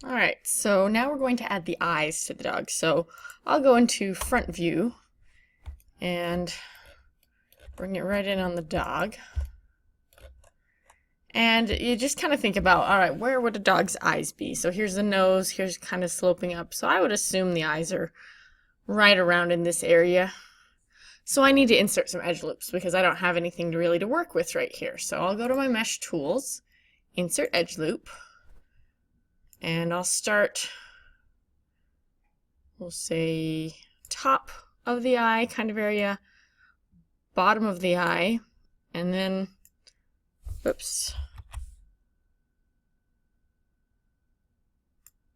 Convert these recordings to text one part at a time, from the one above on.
Alright, so now we're going to add the eyes to the dog. So I'll go into front view and bring it right in on the dog. And you just kind of think about, alright, where would a dog's eyes be? So here's the nose, here's kind of sloping up. So I would assume the eyes are right around in this area. So I need to insert some edge loops because I don't have anything to work with right here. So I'll go to my mesh tools, insert edge loop, and I'll start, we'll say top of the eye kind of area, bottom of the eye, and then, whoops,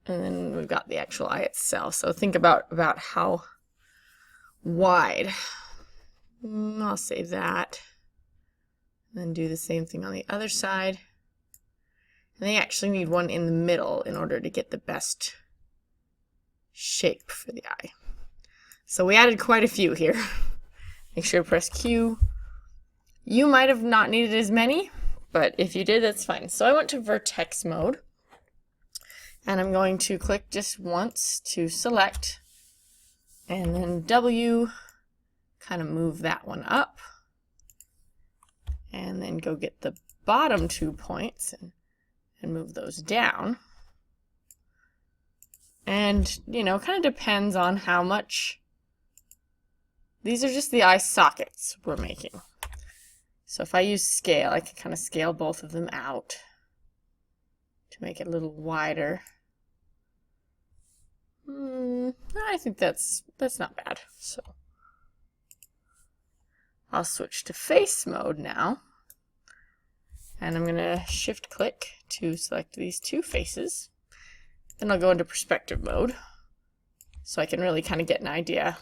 and then we've got the actual eye itself. So think about how wide. I'll save that. And then do the same thing on the other side. And they actually need one in the middle in order to get the best shape for the eye. So we added quite a few here. Make sure to press Q. You might have not needed as many, but if you did, that's fine. So I went to vertex mode, and I'm going to click just once to select, and then W, kind of move that one up, and then go get the bottom 2 points and move those down. And, you know, kind of depends on how much. These are just the eye sockets we're making. So if I use scale, I can kind of scale both of them out to make it a little wider. I think that's not bad. So I'll switch to face mode now. And I'm going to shift click to select these 2 faces. Then I'll go into perspective mode so I can really kind of get an idea.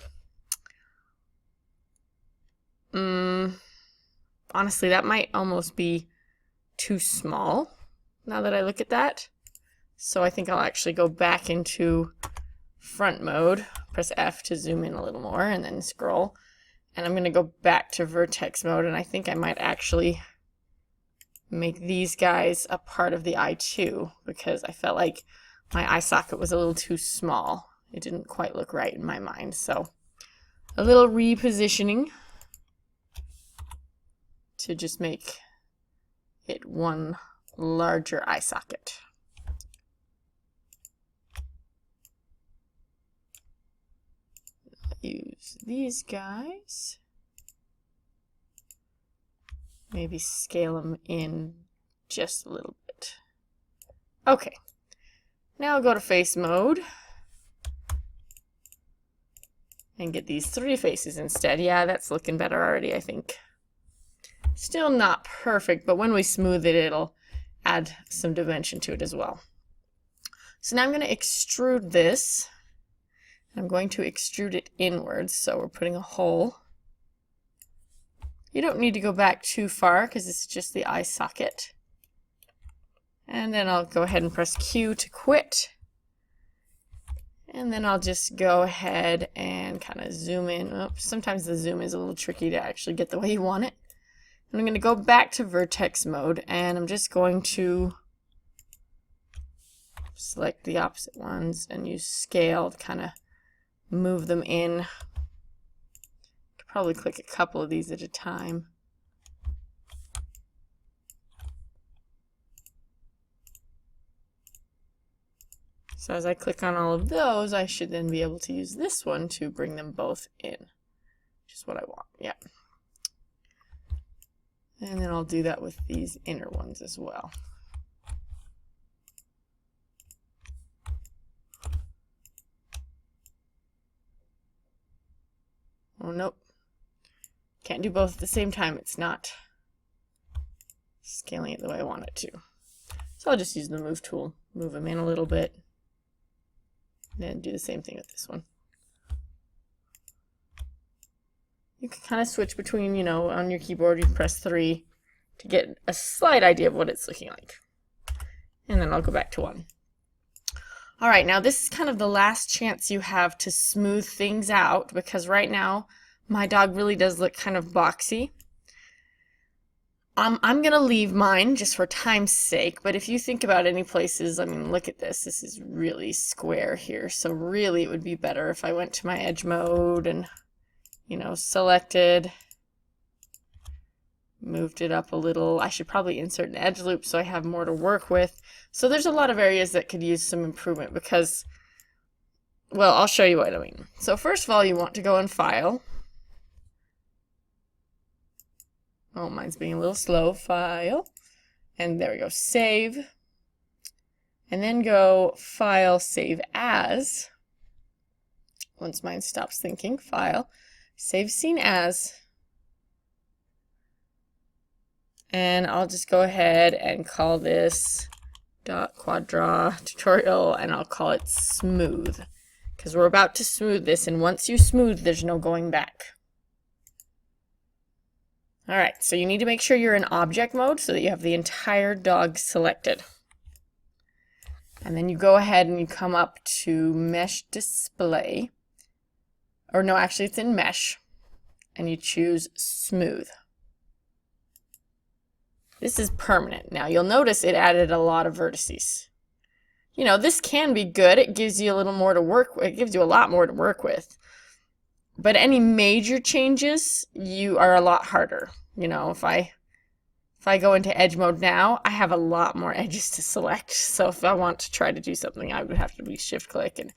Honestly, that might almost be too small now that I look at that. So I think I'll actually go back into front mode, press F to zoom in a little more, and then scroll. And I'm going to go back to vertex mode, and I think I might actually make these guys a part of the eye too, because I felt like my eye socket was a little too small. It didn't quite look right in my mind. So a little repositioning to just make it one larger eye socket. Use these guys. Maybe scale them in just a little bit. Okay. Now I'll go to face mode and get these 3 faces instead. Yeah, that's looking better already, I think. Still not perfect, but when we smooth it, it'll add some dimension to it as well. So now I'm going to extrude this. I'm going to extrude it inwards, so we're putting a hole. You don't need to go back too far because it's just the eye socket. And then I'll go ahead and press Q to quit. And then I'll just go ahead and kind of zoom in. Oops, sometimes the zoom is a little tricky to actually get the way you want it. And I'm going to go back to vertex mode, and I'm just going to select the opposite ones and use scale to kind of move them in. Could probably click a couple of these at a time. So as I click on all of those, I should then be able to use this one to bring them both in, which is what I want. Yeah. And then I'll do that with these inner ones as well. Oh, nope. Can't do both at the same time. It's not scaling it the way I want it to. So I'll just use the move tool, move them in a little bit, and then do the same thing with this one. You can kind of switch between, you know, on your keyboard you press 3 to get a slight idea of what it's looking like. And then I'll go back to 1. Alright, now this is kind of the last chance you have to smooth things out, because right now my dog really does look kind of boxy. I'm going to leave mine just for time's sake, but if you think about any places, I mean, look at this. This is really square here, so really it would be better if I went to my edge mode and, you know, selected, moved it up a little. I should probably insert an edge loop so I have more to work with. So there's a lot of areas that could use some improvement because, well, I'll show you what I mean. So first of all, you want to go in File. Oh, mine's being a little slow. File. And there we go. Save. And then go File, Save As. Once mine stops thinking. File. Save Scene As. And I'll just go ahead and call this .quadra tutorial, and I'll call it smooth. Because we're about to smooth this, and once you smooth, there's no going back. Alright, so you need to make sure you're in object mode so that you have the entire dog selected. And then you go ahead and you come up to Mesh Display. Or no, actually it's in Mesh. And you choose Smooth. This is permanent. Now you'll notice it added a lot of vertices. You know, this can be good. It gives you a little more to work with. It gives you a lot more to work with. But any major changes, you are a lot harder. You know, if I go into edge mode now, I have a lot more edges to select. So if I want to try to do something, I would have to be shift click and,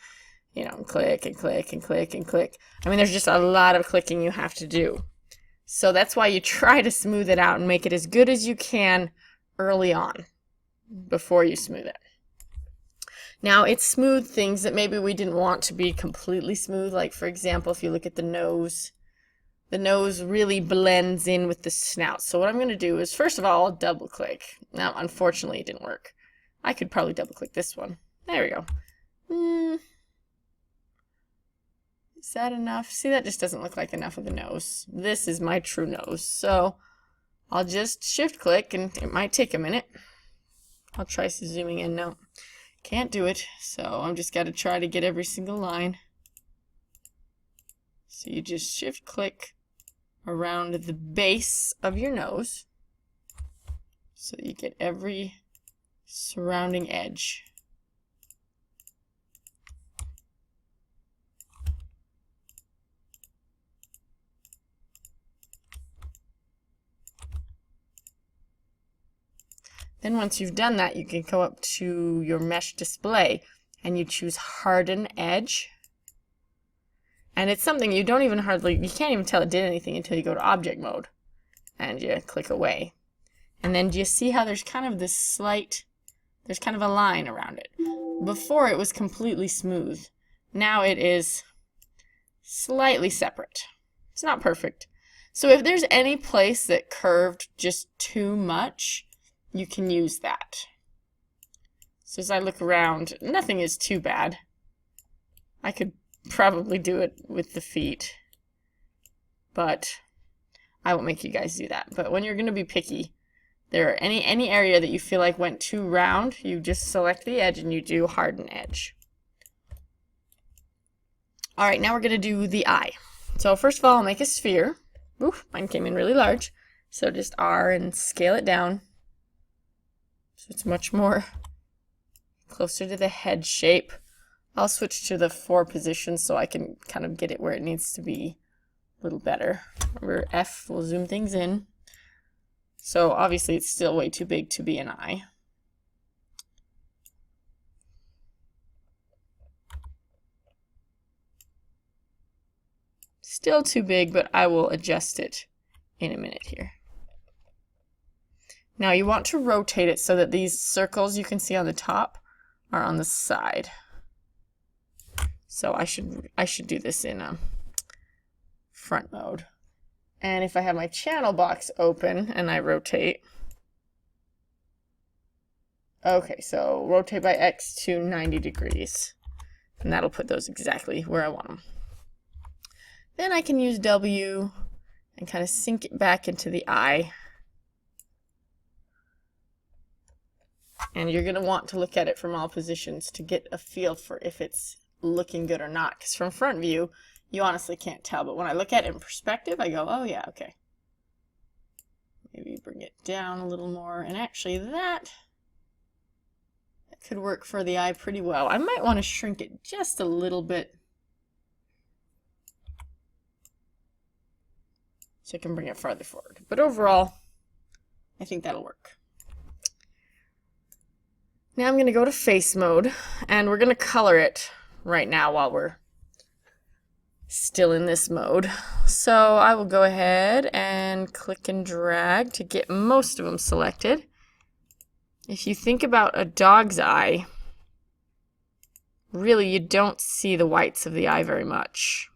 you know, click and click and click and click. I mean, there's just a lot of clicking you have to do. So that's why you try to smooth it out and make it as good as you can early on before you smooth it. Now, it smoothed things that maybe we didn't want to be completely smooth. Like, for example, if you look at the nose really blends in with the snout. So what I'm going to do is, first of all, I'll double click. Now, unfortunately, it didn't work. I could probably double click this one. There we go. Is that enough? See, that just doesn't look like enough of the nose. This is my true nose. So I'll just shift click, and it might take a minute. I'll try zooming in. No, can't do it. So I'm just got to try to get every single line. So you just shift click around the base of your nose so you get every surrounding edge. Then once you've done that, you can go up to your mesh display and you choose harden edge. And it's something you don't even you can't even tell it did anything until you go to object mode and you click away. And then do you see how there's kind of this there's kind of a line around it. Before it was completely smooth. Now it is slightly separate. It's not perfect. So if there's any place that curved just too much, you can use that. So as I look around, nothing is too bad. I could probably do it with the feet, but I won't make you guys do that. But when you're going to be picky, there are any area that you feel like went too round, you just select the edge and you do harden edge. All right, now we're going to do the eye. So first of all, I'll make a sphere. Oof, mine came in really large. So just R and scale it down. So it's much more closer to the head shape. I'll switch to the 4 positions so I can kind of get it where it needs to be a little better. Remember, F will zoom things in. So obviously it's still way too big to be an eye. Still too big, but I will adjust it in a minute here. Now you want to rotate it so that these circles you can see on the top are on the side. So I should do this in front mode. And if I have my channel box open and I rotate, okay, so rotate by X to 90 degrees. And that'll put those exactly where I want them. Then I can use W and kind of sink it back into the eye. And you're going to want to look at it from all positions to get a feel for if it's looking good or not. Because from front view, you honestly can't tell. But when I look at it in perspective, I go, oh yeah, okay. Maybe bring it down a little more. And actually that could work for the eye pretty well. I might want to shrink it just a little bit so I can bring it farther forward. But overall, I think that'll work. Now I'm going to go to face mode, and we're going to color it right now while we're still in this mode. So I will go ahead and click and drag to get most of them selected. If you think about a dog's eye, really you don't see the whites of the eye very much.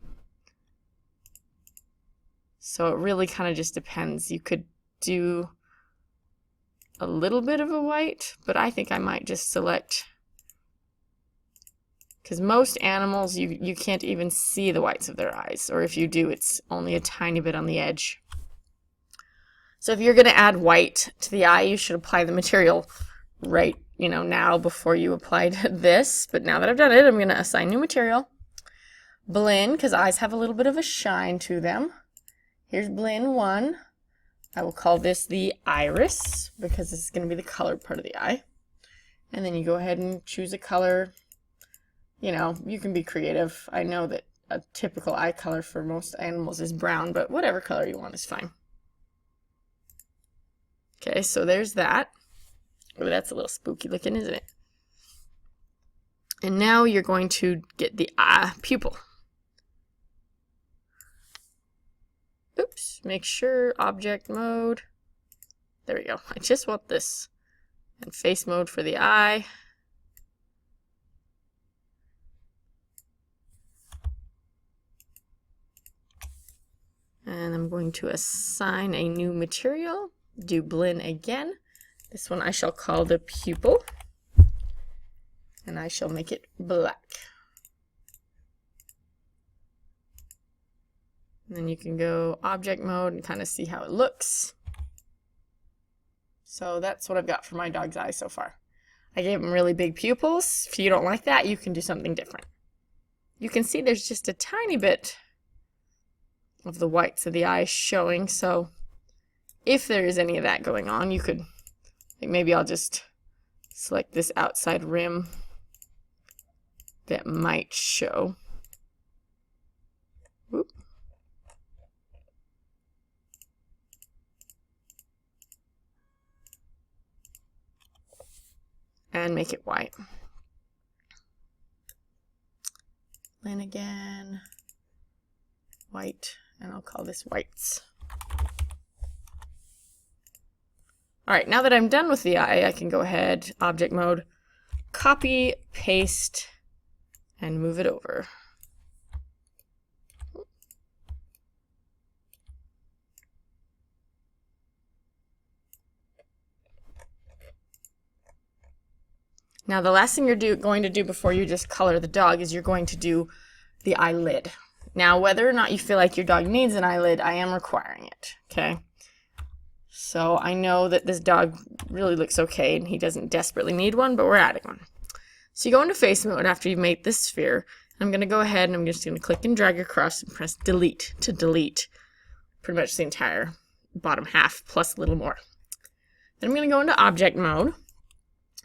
So it really kind of just depends. You could do a little bit of a white, but I think I might just select, because most animals you can't even see the whites of their eyes, or if you do, it's only a tiny bit on the edge. So if you're going to add white to the eye, you should apply the material right, now before you applied this. But now that I've done it, I'm going to assign new material. Blend, because eyes have a little bit of a shine to them. Here's blend 1. I will call this the iris, because this is going to be the colored part of the eye. And then you go ahead and choose a color. You can be creative. I know that a typical eye color for most animals is brown, but whatever color you want is fine. Okay, so there's that. Oh, that's a little spooky looking, isn't it? And now you're going to get the pupil. Oops, make sure object mode. There we go. I just want this. And face mode for the eye. And I'm going to assign a new material. Do blend again. This one I shall call the pupil. And I shall make it black. And then you can go object mode and kind of see how it looks. So that's what I've got for my dog's eye so far. I gave him really big pupils. If you don't like that, you can do something different. You can see there's just a tiny bit of the whites of the eye showing. So if there is any of that going on, you could, maybe I'll just select this outside rim that might show. Whoop. And make it white. Blend again, white, and I'll call this whites. All right, now that I'm done with the eye, I can go ahead, object mode, copy, paste, and move it over. Now the last thing you're going to do before you just color the dog is you're going to do the eyelid. Now whether or not you feel like your dog needs an eyelid, I am requiring it, okay? So I know that this dog really looks okay and he doesn't desperately need one, but we're adding one. So you go into face mode after you've made this sphere. I'm going to go ahead and I'm just going to click and drag across and press delete to delete pretty much the entire bottom half plus a little more. Then I'm going to go into object mode.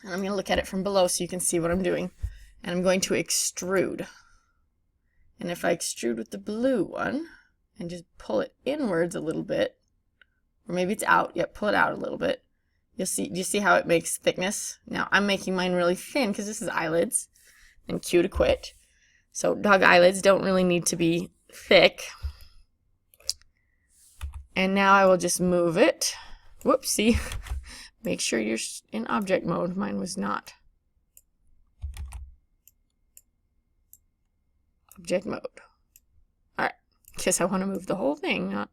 And I'm going to look at it from below so you can see what I'm doing. And I'm going to extrude. And if I extrude with the blue one and just pull it inwards a little bit, or maybe it's out, yep, pull it out a little bit, you'll see, do you see how it makes thickness? Now I'm making mine really thin because this is eyelids, and cue to quit. So dog eyelids don't really need to be thick. And now I will just move it. Whoopsie. Make sure you're in object mode. Mine was not. Object mode. All right. Guess I want to move the whole thing, not.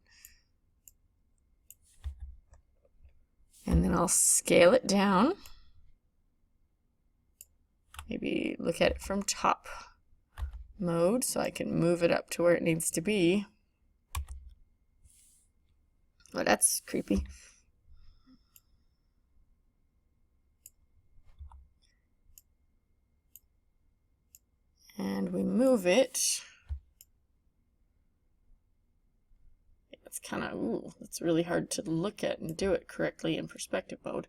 And then I'll scale it down. Maybe look at it from top mode so I can move it up to where it needs to be. Oh, that's creepy. And we move it. It's kind of, ooh, it's really hard to look at and do it correctly in perspective mode.